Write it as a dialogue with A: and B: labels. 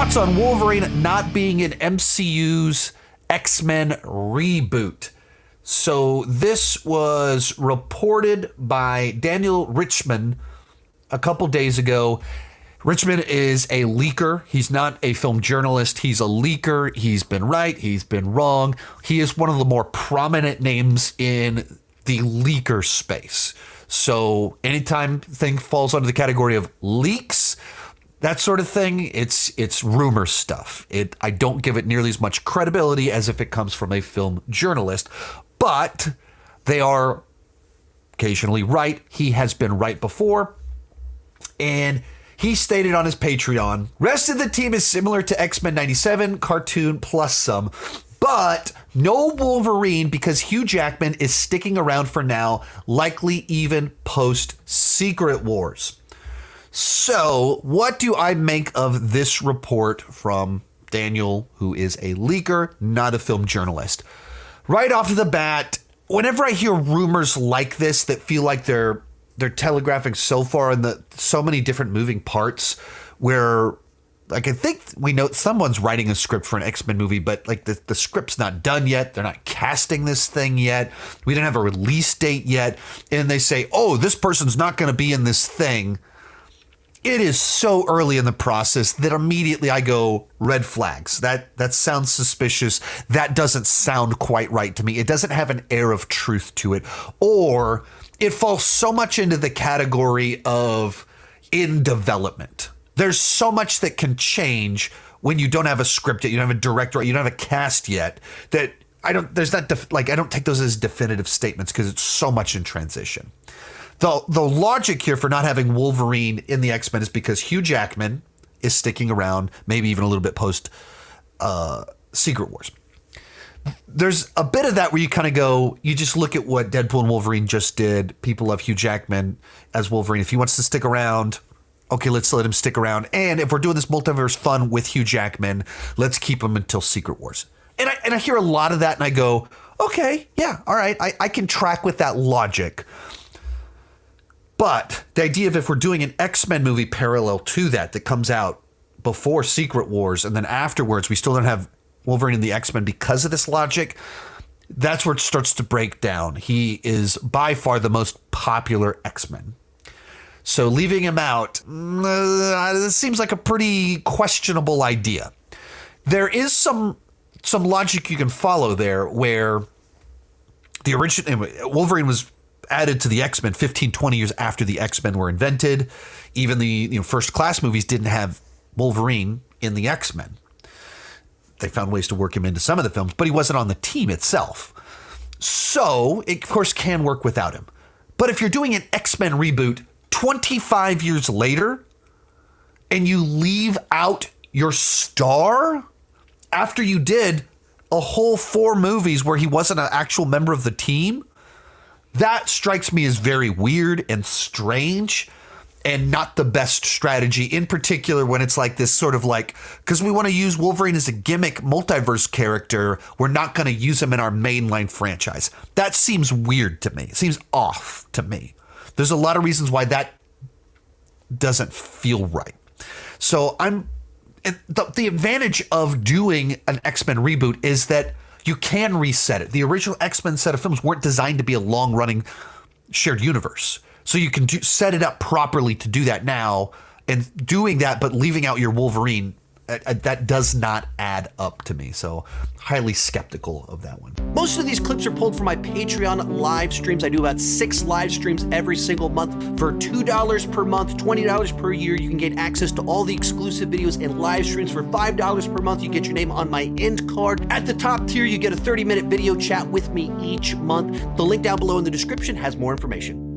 A: thoughts on Wolverine not being in MCU's X-Men reboot. So this was reported by Daniel Richman a couple days ago. Richman is a leaker. He's not a film journalist. He's a leaker. He's been right. He's been wrong. He is one of the more prominent names in the leaker space. So anytime thing falls under the category of leaks, that sort of thing, it's rumor stuff. I don't give it nearly as much credibility as if it comes from a film journalist, but they are occasionally right. He has been right before, and he stated on his Patreon, rest of the team is similar to X-Men 97 cartoon plus some, but no Wolverine because Hugh Jackman is sticking around for now, likely even post Secret Wars. So what do I make of this report from Daniel, who is a leaker, not a film journalist? Right off the bat, whenever I hear rumors like this that feel like they're telegraphing so far in so many different moving parts where, like, I think we know someone's writing a script for an X-Men movie, but like the script's not done yet. They're not casting this thing yet. We didn't have a release date yet. And they say, oh, this person's not going to be in this thing. It is so early in the process that immediately I go, red flags. That sounds suspicious. That doesn't sound quite right to me. It doesn't have an air of truth to it. Or it falls so much into the category of in development. There's so much that can change when you don't have a script yet, you don't have a director, you don't have a cast yet, that I don't take those as definitive statements because it's so much in transition. The logic here for not having Wolverine in the X-Men is because Hugh Jackman is sticking around, maybe even a little bit post Secret Wars. There's a bit of that where you kind of go, you just look at what Deadpool and Wolverine just did. People love Hugh Jackman as Wolverine. If he wants to stick around, okay, let's let him stick around. And if we're doing this multiverse fun with Hugh Jackman, let's keep him until Secret Wars. And I hear a lot of that and I go, okay, yeah, all right. I can track with that logic. But the idea of if we're doing an X-Men movie parallel to that comes out before Secret Wars and then afterwards we still don't have Wolverine and the X-Men because of this logic, that's where it starts to break down. He is by far the most popular X-Men. So leaving him out, this seems like a pretty questionable idea. There is some logic you can follow there where the original Wolverine was added to the X-Men 15, 20 years after the X-Men were invented. Even the first class movies didn't have Wolverine in the X-Men. They found ways to work him into some of the films, but he wasn't on the team itself. So it, of course, can work without him. But if you're doing an X-Men reboot 25 years later and you leave out your star after you did a whole 4 movies where he wasn't an actual member of the team, that strikes me as very weird and strange and not the best strategy, in particular when it's like this sort of like, because we want to use Wolverine as a gimmick multiverse character, we're not going to use him in our mainline franchise. That seems weird to me. It seems off to me. There's a lot of reasons why that doesn't feel right. So the advantage of doing an X-Men reboot is that you can reset it. The original X-Men set of films weren't designed to be a long-running shared universe. So you can set it up properly to do that now, and doing that but leaving out your Wolverine, that does not add up to me. So highly skeptical of that one.
B: Most of these clips are pulled from my Patreon live streams. I do about 6 live streams every single month. For $2 per month, $20 per year, you can get access to all the exclusive videos and live streams. For $5 per month, you get your name on my end card. At the top tier, you get a 30-minute video chat with me each month. The link down below in the description has more information.